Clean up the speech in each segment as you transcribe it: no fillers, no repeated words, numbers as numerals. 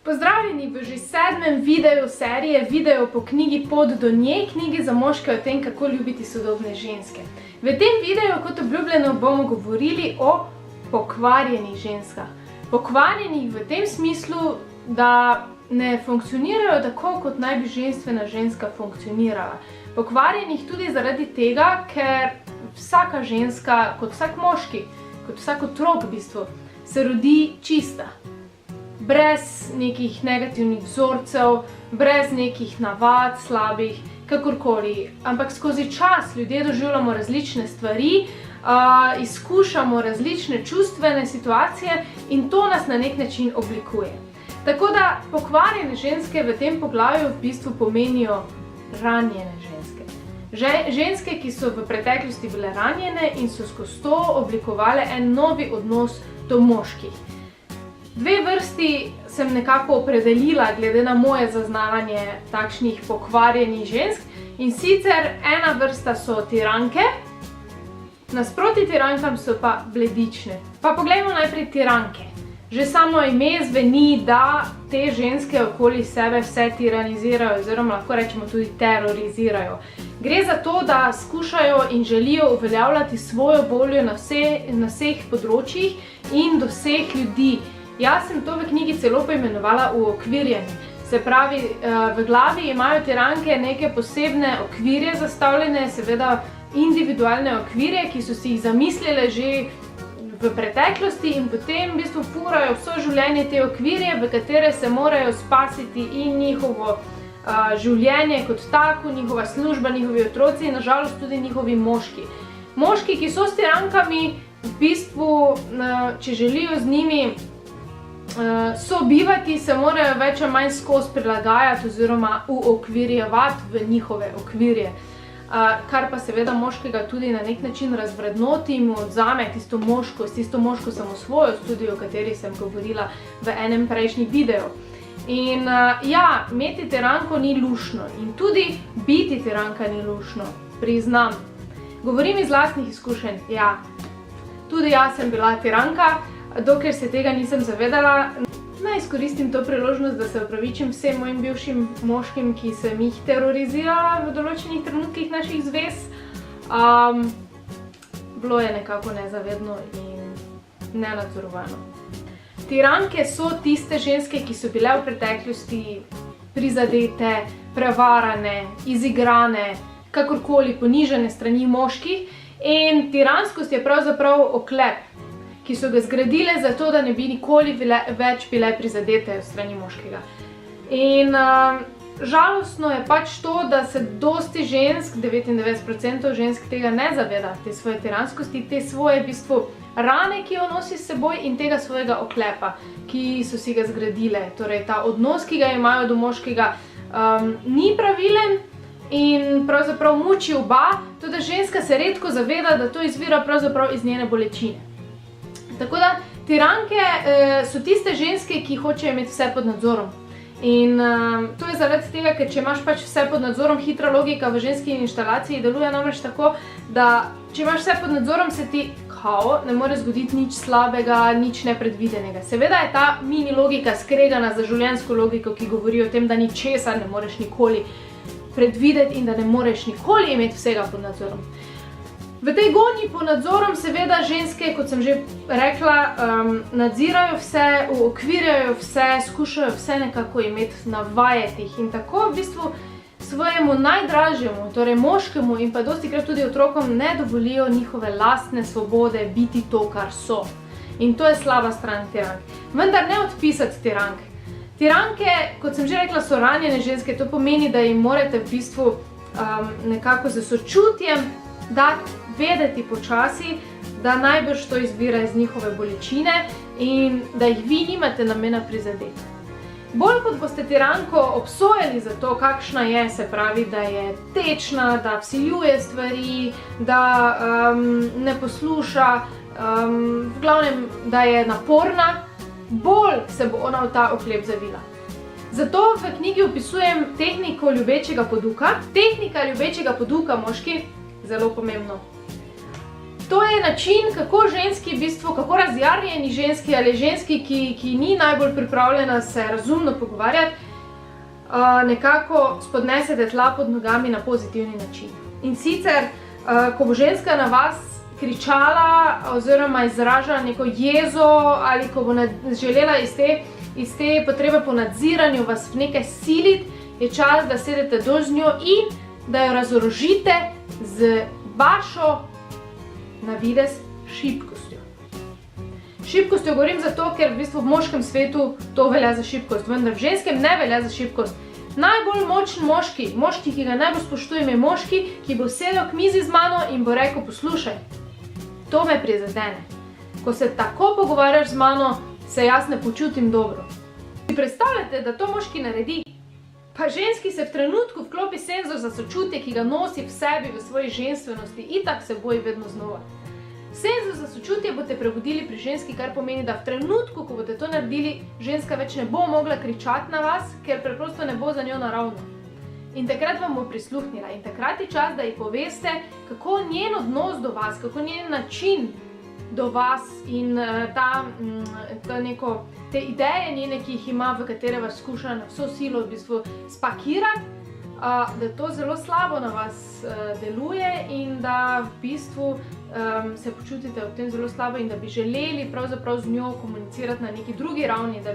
Pozdravljeni v že 7. videu serije Video po knjigi Pot do nje, knjigi za moške o tem, kako ljubiti sodobne ženske. V tem videu, kot obljubljeno, bomo govorili o pokvarjenih ženskah. Pokvarjenih v tem smislu, da ne funkcionirajo tako, kot naj bi ženstvena ženska funkcionirala. Pokvarjenih tudi zaradi tega, ker vsaka ženska, kot vsak moški, kot vsak otrok v bistvu, se rodi čista. Brez nekih negativnih vzorcev, brez nekih navad slabih, kakorkoli. Ampak skozi čas ljudje doživljamo različne stvari, izkušamo različne čustvene situacije in to nas na nek način oblikuje. Tako da pokvarjene ženske v tem poglavju v bistvu pomenijo ranjene ženske. Ženske, ki so v preteklosti bile ranjene in so skozi to oblikovale en novi odnos do moških. Dve vrsti sem nekako opredelila glede na moje zaznavanje takšnih pokvarjenih žensk, in sicer ena vrsta so tiranke, nasproti tirankam so pa bledične. Pa poglejmo najprej tiranke. Že samo ime zveni, da te ženske okoli sebe vse tiranizirajo, oziroma lahko rečemo tudi terorizirajo. Gre za to, da skušajo in želijo uveljavljati svojo voljo na vseh področjih in do vseh ljudi. Jaz sem to v knjigi celo poimenovala uokvirjeni. Se pravi, v glavi imajo tiranke neke posebne okvirje zastavljene, seveda individualne okvirje, ki so si jih zamislile že v preteklosti in potem v bistvu furajo vso življenje te okvirje, v katere se morajo spasiti in njihovo življenje kot tako, njihova služba, njihovi otroci in nažalost tudi njihovi moški. Moški, ki so s tirankami, v bistvu, če želijo z njimi sobivati, se morajo več ali manj skozi prilagajati oziroma uokvirjevati v njihove okvirje. Kar pa seveda moškega tudi na nek način razvrednoti in mu odzame tisto moško samosvojost, tudi o kateri sem govorila v enem prejšnjih videov. In ja, imeti tiranko ni luštno in tudi biti tiranka ni luštno, priznam. Govorim iz lastnih izkušenj, ja. Tudi jaz sem bila tiranka, dokler se tega nisem zavedala. Naj izkoristim to priložnost, da se opravičim vsem mojim bivšim moškim, ki sem jih terorizirala v določenih trenutkih naših zvez. Bilo je nekako nezavedno in nenadzorovano. Tiranke so tiste ženske, ki so bile v preteklosti prizadete, prevarane, izigrane, kakorkoli ponižane strani moških, in tiranskost je pravzaprav oklep, ki so ga zgradile zato, da ne bi nikoli več bile prizadete od strani moškega. In žalostno je pač to, da se dosti žensk, 99% žensk tega ne zaveda, te svoje tiranskosti, te svoje v bistvu rane, ki jo nosi s seboj, in tega svojega oklepa, ki so si ga zgradile. Torej, ta odnos, ki ga imajo do moškega, ni pravilen in pravzaprav muči oba, tudi ženska se redko zaveda, da to izvira pravzaprav iz njene bolečine. Tako da tiranke so tiste ženske, ki hočejo imeti vse pod nadzorom. In to je zaradi tega, ker če imaš pač vse pod nadzorom, hitra logika v ženski inštalaciji deluje namreč tako, da če imaš vse pod nadzorom, se ti ne more zgoditi nič slabega, nič nepredvidenega. Seveda je ta mini logika skregana za življenjsko logiko, ki govori o tem, da ničesar ne moreš nikoli predvideti in da ne moreš nikoli imeti vsega pod nadzorom. V tej gonji po nadzorom seveda ženske, kot sem že rekla, nadzirajo vse, uokvirjajo vse, skušajo vse nekako imeti navajetih in tako v bistvu svojemu najdražjemu, torej moškemu in pa dostikrat tudi otrokom, ne dovolijo njihove lastne svobode biti to, kar so. In to je slaba stran tirank. Vendar ne odpisati tirank. Tiranke, kot sem že rekla, so ranjene ženske, to pomeni, da jim morate v bistvu nekako z sočutjem dati vedeti počasi, da najbrž to izvira iz njihove bolečine in da jih vi nimate namena prizadeti. Bolj kot boste tiranko obsojali za to, kakšna je, se pravi, da je tečna, da vsiljuje stvari, da ne posluša, v glavnem, da je naporna, bolj se bo ona v ta oklep zavila. Zato v knjigi opisujem tehniko ljubečega poduka. Tehnika ljubečega poduka, moški, zelo pomembno. to je način, kako ženski, v bistvu, kako razjarjeni ženski ali ženski, ki ni najbolj pripravljena se razumno pogovarjati, nekako spodnesete tla pod nogami na pozitivni način. In sicer, ko bo ženska na vas kričala oziroma izražala neko jezo ali ko bo želela iz te potrebe po nadziranju vas v nekaj siliti, je čas, da sedete dol z njo in da jo razorožite z vašo na videz šibkostjo. Šibkostjo govorim zato, ker v bistvu v moškem svetu to velja za šibkost, vendar v ženskem ne velja za šibkost. Najbolj močen moški, ki ga najbolj spoštujem, je moški, ki bo sedel k mizi z mano in bo rekel, poslušaj, to me prizadene. Ko se tako pogovarjaš z mano, se jaz ne počutim dobro. Si predstavljate, da to moški naredi? Pa ženski se v trenutku vklopi senzor za sočutje, ki ga nosi v sebi, v svoji ženstvenosti, itak se boji vedno znova. Senzor za sočutje boste prebudili pri ženski, kar pomeni, da v trenutku, ko boste to naredili, ženska več ne bo mogla kričati na vas, ker preprosto ne bo za njo naravno. In takrat vam bo prisluhnila in takrat je čas, da ji poveste, kako njen odnos do vas, kako njen način do vas in te ideje njene, ki jih ima, v katere vas skuša na vso silo v bistvu spakirati, da to zelo slabo na vas deluje in da v bistvu se počutite v tem zelo slabo in da bi želeli pravzaprav z njo komunicirati na neki drugi ravni, da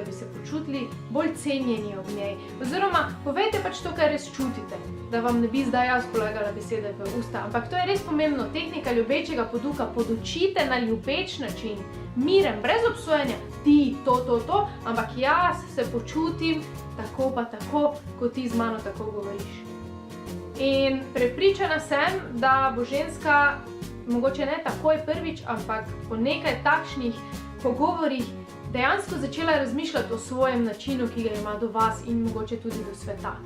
bi se počutili bolj cenjeni ob njej. Oziroma, povejte pač to, kar res čutite, da vam ne bi zdaj jaz polagala besede v usta. Ampak to je res pomembno, tehnika ljubečega poduka, podučite na ljubeč način, miren, brez obsojanja, ti, to, ampak jaz se počutim tako pa tako, kot ti z mano tako govoriš. In prepričana sem, da bo ženska mogoče ne takoj prvič, ampak po nekaj takšnih pogovorih dejansko začela razmišljati o svojem načinu, ki ga ima do vas in mogoče tudi do sveta.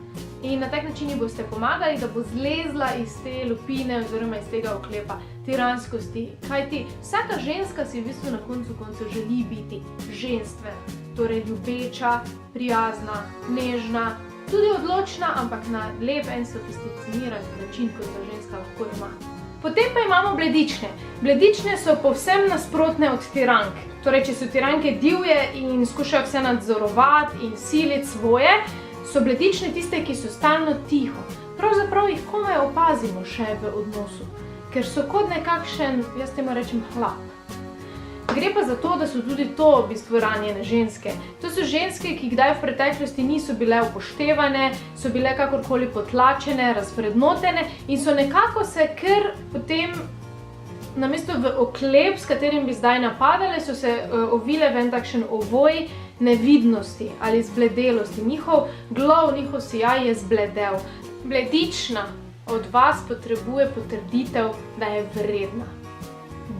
In na tak način ji boste pomagali, da bo zlezla iz te lupine oziroma iz tega oklepa tiranskosti. Kajti vsaka ženska si v bistvu na koncu želi biti ženstvena, torej ljubeča, prijazna, nežna, tudi odločna, ampak na lep in sofisticiran način, kot ga ženska lahko ima. Potem pa imamo bledične. Bledične so povsem nasprotne od tirank. Torej, če so tiranke divje in skušajo vse nadzorovati in siliti svoje, so bledične tiste, ki so stalno tiho. Pravzaprav jih komaj opazimo še v odnosu, ker so kot nekakšen, jaz temu rečem, hlap. Gre pa za to, da so tudi to v bistvu ranjene ženske. To so ženske, ki kdaj v preteklosti niso bile upoštevane, so bile kakorkoli potlačene, razvrednotene in so nekako se kar potem, namesto v oklep, s katerim bi zdaj napadale, so se ovile v en takšen ovoj nevidnosti ali zbledelosti. Njihov glov, njihov sijaj je zbledel. Bledična od vas potrebuje potrditev, da je vredna,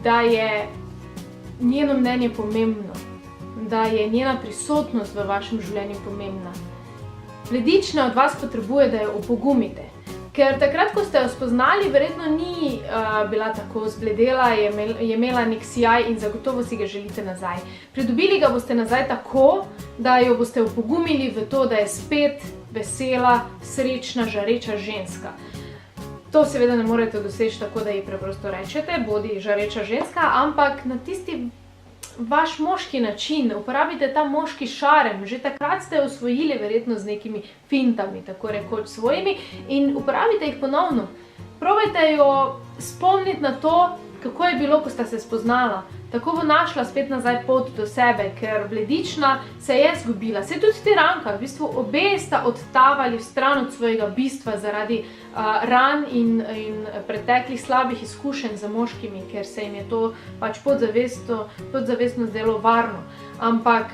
da je njeno mnenje pomembno, da je njena prisotnost v vašem življenju pomembna. Bledična od vas potrebuje, da jo opogumite, ker takrat, ko ste jo spoznali, verjetno ni bila tako zbledela, je imela nek sijaj in zagotovo si ga želite nazaj. Pridobili ga boste nazaj tako, da jo boste opogumili v to, da je spet vesela, srečna, žareča ženska. To seveda ne morete doseči tako, da ji preprosto rečete, bodi žareča ženska, ampak na tisti vaš moški način, uporabite ta moški šarem. Že takrat ste jo osvojili verjetno z nekimi fintami, tako rekoč svojimi, in uporabite jih ponovno. Probajte jo spomniti na to, kako je bilo, ko sta se spoznala. Tako bo našla spet nazaj pot do sebe, ker bledična se je zgubila. Se tudi tiranka, v bistvu obe sta odtavali v stran od svojega bistva zaradi ran in preteklih slabih izkušenj za moškimi, ker se jim je to pač podzavestno zdelo varno. Ampak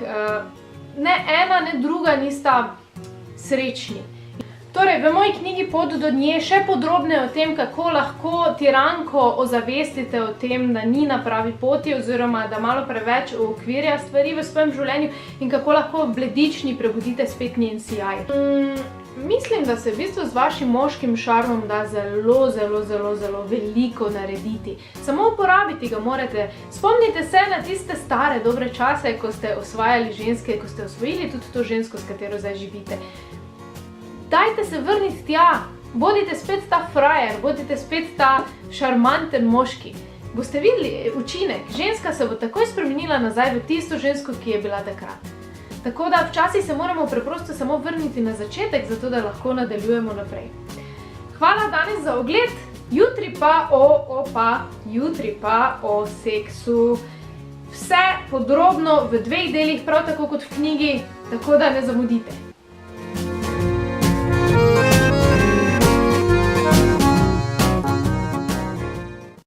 ne ena, ne druga nista srečni. Torej, v moji knjigi Pot do nje še podrobneje o tem, kako lahko tiranko ozavestite o tem, da ni na pravi poti oziroma da malo preveč uokvirja stvari v svojem življenju in kako lahko v bledični prebudite spet njen sijaj. Mislim, da se v bistvu z vašim moškim šarmom da zelo veliko narediti. Samo uporabiti ga morate. Spomnite se na tiste stare dobre čase, ko ste osvajali ženske, ko ste osvojili tudi to žensko, s katero zdaj živite. Dajte se vrniti tja, bodite spet ta frajer, bodite spet ta šarmanten moški. boste videli učinek. Ženska se bo takoj spremenila nazaj v tisto žensko, ki je bila takrat. Tako da včasih se moramo preprosto samo vrniti na začetek, zato da lahko nadaljujemo naprej. Hvala danes za ogled, jutri pa o seksu. Vse podrobno v 2 delih, prav tako kot v knjigi, tako da ne zamudite.